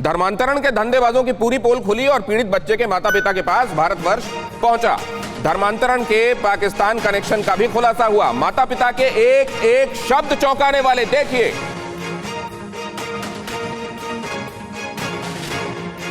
धर्मांतरण के धंधेबाजों की पूरी पोल खुली और पीड़ित बच्चे के माता पिता के पास भारतवर्ष पहुंचा। धर्मांतरण के पाकिस्तान कनेक्शन का भी खुलासा हुआ। माता पिता के एक एक शब्द चौंकाने वाले। देखिए,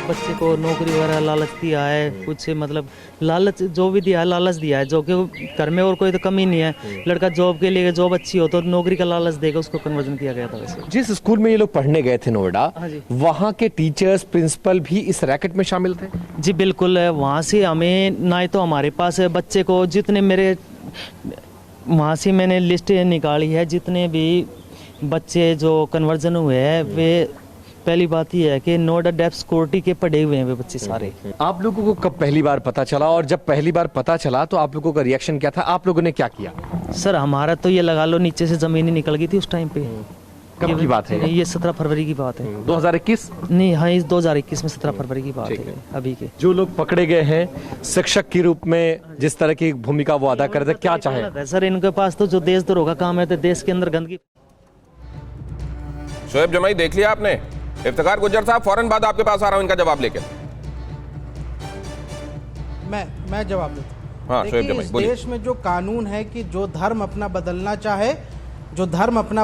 बच्चे को नौकरी वगैरह लालच दिया है, कुछ मतलब लालच जो भी दिया है, लालच दिया है, जो कि घर में और कोई तो कमी नहीं है। लड़का जॉब के लिए, जॉब अच्छी हो तो नौकरी का लालच देकर उसको कन्वर्जन किया गया था। वैसे जिस स्कूल में ये लोग पढ़ने गए थे नोएडा, वहाँ के टीचर्स, प्रिंसिपल भी इस रैकेट में शामिल थे? जी बिल्कुल। वहाँ से हमें ना तो हमारे पास बच्चे को जितने मेरे वहाँ से मैंने लिस्ट निकाली है, जितने भी बच्चे जो कन्वर्जन हुए हैं वे, पहली बात यह है कि नोएडा डेफ सिक्योरिटी के पढ़े हुए हैं वे बच्चे सारे। आप लोगों को कब पहली बार पता चला, और जब पहली बार पता चला तो आप लोगों का रिएक्शन क्या था? आप लोगों ने क्या किया? सर हमारा तो ये लगा लो नीचे से जमीन ही निकल गई थी उस टाइम पे। कब की बात है? ये 17 फरवरी की बात है। 2021? नहीं, हाँ, इस 2021 में 17 फरवरी की बात है अभी के। जो लोग पकड़े गए हैं शिक्षक के रूप में, जिस तरह की भूमिका वो अदा कर रहे थे, क्या चाहे? सर इनके पास तो जो देशद्रोह का काम है, तो देश के अंदर गंदगी। शोएब जमाई देख लिया आपने? इफ्तिखार गुज्जर साहब, फौरन बाद आपके पास आ रहा हूं इनका जवाब लेकर। मैं जवाब देता हूं। हाँ, शोएब जमाई इस बोलिए। देश में जो कानून है कि जो धर्म अपना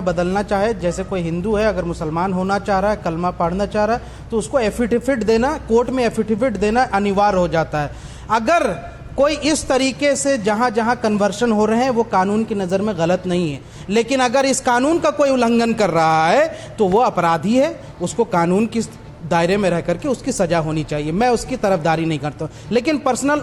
बदलना चाहे, जैसे कोई हिंदू है, अगर मुसलमान होना चाह रहा है, कलमा पढ़ना चाह रहा है, तो उसको एफिडेविट देना, कोर्ट में एफिडेविट देना अनिवार्य हो जाता है। अगर कोई इस तरीके से जहां जहां कन्वर्शन हो रहे हैं वो कानून की नज़र में गलत नहीं है, लेकिन अगर इस कानून का कोई उल्लंघन कर रहा है तो वो अपराधी है, उसको कानून की दायरे में रह करके उसकी सजा होनी चाहिए। मैं उसकी तरफदारी नहीं करता हूँ, लेकिन पर्सनल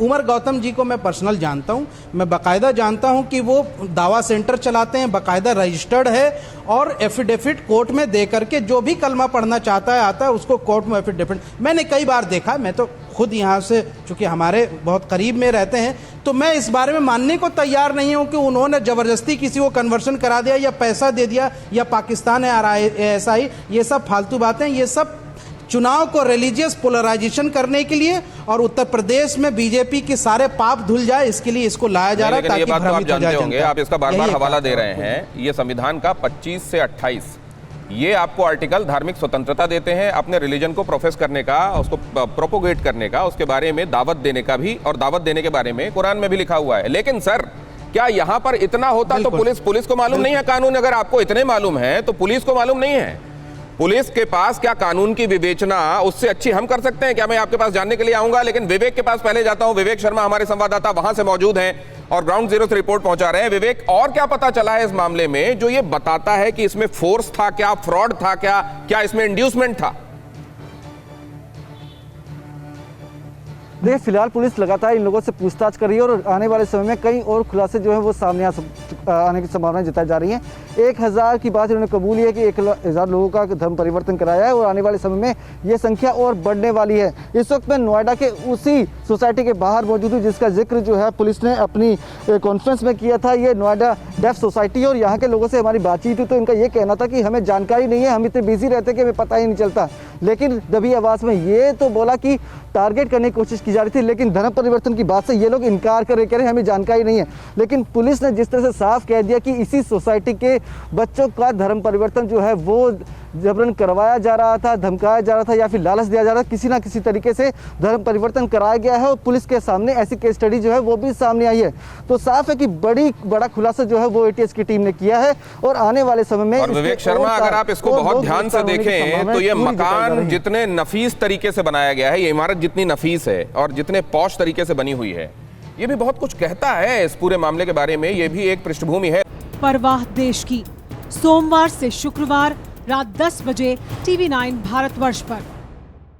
उमर गौतम जी को मैं पर्सनल जानता हूँ, मैं बाकायदा जानता हूँ कि वो दावा सेंटर चलाते हैं, बाकायदा रजिस्टर्ड है, और एफिडेविट कोर्ट में दे करके जो भी कलमा पढ़ना चाहता है आता है, उसको कोर्ट में एफिडेविट मैंने कई बार देखा। मैं तो खुद यहाँ से, चूंकि हमारे बहुत करीब में रहते हैं, तो मैं इस बारे में मानने को तैयार नहीं हूँ कि उन्होंने ज़बरदस्ती किसी को कन्वर्शन करा दिया या पैसा दे दिया या पाकिस्तान है ऐसा ही। ये सब फालतू बातें, ये सब चुनाव को रिलीजियस पोलराइजेशन करने के लिए और उत्तर प्रदेश में बीजेपी के सारे पाप धुल जाए, इसके लिए इसको लाया जा रहा है। ताकि ये बात तो आप जानते होंगे, आप इसका बार बार हवाला दे रहे हैं। ये संविधान का 25 से 28 ये आपको आर्टिकल धार्मिक स्वतंत्रता देते हैं, अपने रिलीजन को प्रोफेस करने का, उसको प्रोपोगेट करने का, उसके बारे में दावत देने का भी, और दावत देने के बारे में कुरान में भी लिखा हुआ है। लेकिन सर, क्या यहाँ पर इतना होता तो पुलिस को मालूम नहीं है कानून? अगर आपको इतने मालूम है तो पुलिस को मालूम नहीं है? पुलिस के पास क्या कानून की विवेचना उससे अच्छी हम कर सकते हैं क्या? मैं आपके पास जानने के लिए आऊंगा, लेकिन विवेक के पास पहले जाता हूं। विवेक शर्मा हमारे संवाददाता वहां से मौजूद हैं और ग्राउंड जीरो से रिपोर्ट पहुंचा रहे हैं। विवेक, और क्या पता चला है इस मामले में जो ये बताता है कि इसमें फोर्स था क्या, फ्रॉड था क्या इसमें इंड्यूसमेंट था? देखिए, फिलहाल पुलिस लगातार इन लोगों से पूछताछ कर रही है और आने वाले समय में कई और खुलासे जो है वो सामने आने की संभावना जताई जा रही है। 1000 की बात इन्होंने कबूली है कि 1000 लोगों का धर्म परिवर्तन कराया है और आने वाले समय में ये संख्या और बढ़ने वाली है। इस वक्त मैं नोएडा के उसी सोसाइटी के बाहर मौजूद हूँ जिसका जिक्र जो है पुलिस ने अपनी कॉन्फ्रेंस में किया था। ये नोएडा डेफ सोसाइटी, और यहाँ के लोगों से हमारी बातचीत हुई तो इनका ये कहना था कि हमें जानकारी नहीं है, हम इतने बिजी रहते कि हमें पता ही नहीं चलता। लेकिन दबी आवाज़ में ये तो बोला कि टारगेट करने की कोशिश की जा रही थी, लेकिन धर्म परिवर्तन की बात से ये लोग इनकार कर रहे हमें जानकारी नहीं है। लेकिन पुलिस ने जिस तरह से साफ कह दिया कि इसी सोसाइटी के बच्चों का धर्म परिवर्तन जो है वो जबरन करवाया जा रहा था, धमकाया जा रहा था या फिर लालच दिया जा रहा था, किसी ना किसी तरीके से धर्म परिवर्तन कराया गया है और पुलिस के सामने ऐसी केस स्टडी जो है वो भी सामने आई है। तो साफ है कि बड़ा खुलासा जो है वो एटीएस की टीम ने किया है और आने वाले समय में। और विवेक शर्मा, अगर आप इसको बहुत ध्यान से देखें तो ये मकान जितने नफीस तरीके से बनाया गया है, ये इमारत जितनी नफीस है और जितने पॉश तरीके से बनी हुई है, ये भी बहुत कुछ कहता है इस पूरे मामले के बारे में। ये भी एक पृष्ठभूमि है। परवाह देश की, सोमवार से शुक्रवार रात 10 बजे TV9 भारतवर्ष पर।